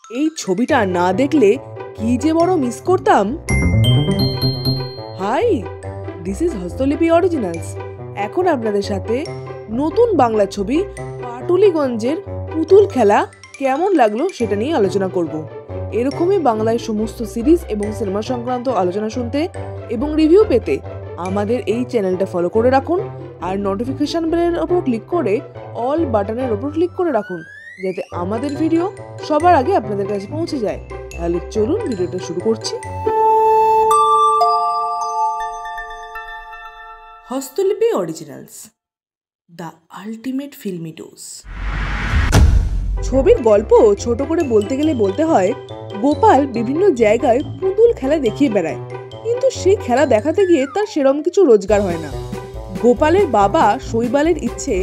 এই ছবিটা না দেখলে কি যে বড় মিস করতাম। Hi, this is Hastolipi originals. এখন আপনাদের সাথে নতুন বাংলা ছবি পাটুলিগঞ্জের পুতুল খেলা কেমন লাগলো সেটা নিয়ে আলোচনা করব। এরকমই বাংলায় সমস্ত সিরিজ এবং সিনেমা সংক্রান্ত আলোচনা শুনতে এবং রিভিউ পেতে আমাদের এই চ্যানেলটা ফলো করে রাখুন আর নোটিফিকেশন বেলের ওপর ক্লিক করে অল বাটনের ওপর ক্লিক করে রাখুন, যাতে আমাদের ভিডিও সবার আগে আপনাদের কাছে পৌঁছে যায়। তাহলে চলুন ভিডিওটা শুরু করছি। Hastolipi originals, the ultimate filmy dose. ছবির গল্প ছোট করে বলতে গেলে বলতে হয়, গোপাল বিভিন্ন জায়গায় পুতুল খেলা দেখিয়ে বেড়ায়, কিন্তু সেই খেলা দেখাতে গিয়ে তার সেরম কিছু রোজগার হয় না। গোপালের বাবা শৈবালের ইচ্ছে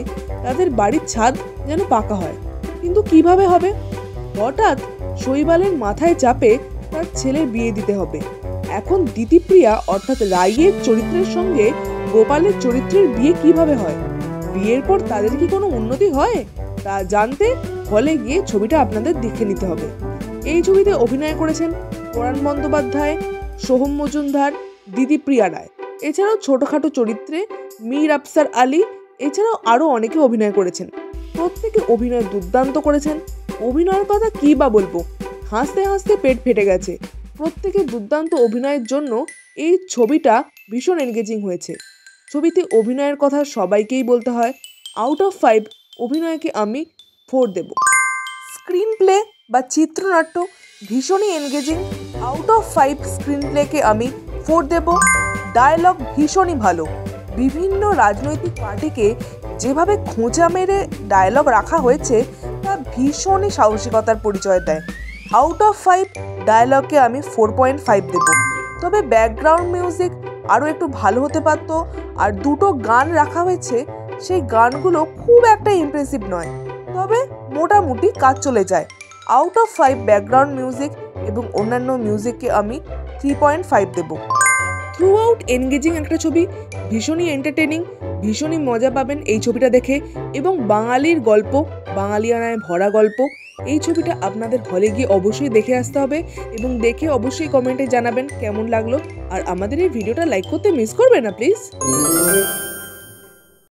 তাদের বাড়ির ছাদ যেন পাকা হয়, কিন্তু কিভাবে হবে? হঠাৎ শৈবালের মাথায় চাপে তার ছেলের বিয়ে দিতে হবে। এখন দিতিপ্রিয়া অর্থাৎ রাইয়ের চরিত্রের সঙ্গে গোপালের চরিত্রের বিয়ে কিভাবে হয়? বিয়ের পর তাদের কি কোনো উন্নতি হয়? তা জানতে হলে গিয়ে ছবিটা আপনাদের দেখে নিতে হবে। এই ছবিতে অভিনয় করেছেন পরাণ বন্দ্যোপাধ্যায়, সোহম মজুমদার, দিতিপ্রিয়া রায়। এছাড়াও ছোটখাটো চরিত্রে মীর আফসার আলী, এছাড়াও আরও অনেকে অভিনয় করেছেন। প্রত্যেকে অভিনয় দুর্দান্ত করেছেন। অভিনয়ের কথা কি বা বলবো, হাসতে হাসতে পেট ফেটে গেছে। প্রত্যেকে দুর্দান্ত অভিনয়ের জন্য এই ছবিটা ভীষণ এনগেজিং হয়েছে। ছবিতে অভিনয়ের কথা সবাইকেই বলতে হয়। আউট অফ 5 অভিনয়কে আমি 4 দেব। স্ক্রিন প্লে বা চিত্রনাট্য ভীষণই এনগেজিং। আউট অফ 5 স্ক্রিন প্লেকে আমি 4 দেব। ডায়লগ ভীষণই ভালো। বিভিন্ন রাজনৈতিক পার্টিকে যেভাবে খোঁচা মেরে ডায়লগ রাখা হয়েছে তা ভীষণই সাহসিকতার পরিচয় দেয়। আউট অফ 5 ডায়লগকে আমি 4.5 দেব। তবে ব্যাকগ্রাউন্ড মিউজিক আরও একটু ভালো হতে পারত। আর দুটো গান রাখা হয়েছে, সেই গানগুলো খুব একটা ইমপ্রেসিভ নয়, তবে মোটামুটি কাজ চলে যায়। আউট অফ 5 ব্যাকগ্রাউন্ড মিউজিক এবং অন্যান্য মিউজিককে আমি 3.5 দেব। থ্রু আউট এনগেজিং একটা ছবি, ভীষণই এন্টারটেনিং, ভীষণই মজা পাবেন এই ছবিটা দেখে। এবং বাঙালির গল্প, বাঙালিয়ানায় ভরা গল্প। এই ছবিটা আপনাদের হলে গিয়ে অবশ্যই দেখে আসতে হবে এবং দেখে অবশ্যই কমেন্টে জানাবেন কেমন লাগলো। আর আমাদের এই ভিডিওটা লাইক করতে মিস করবেন না প্লিজ।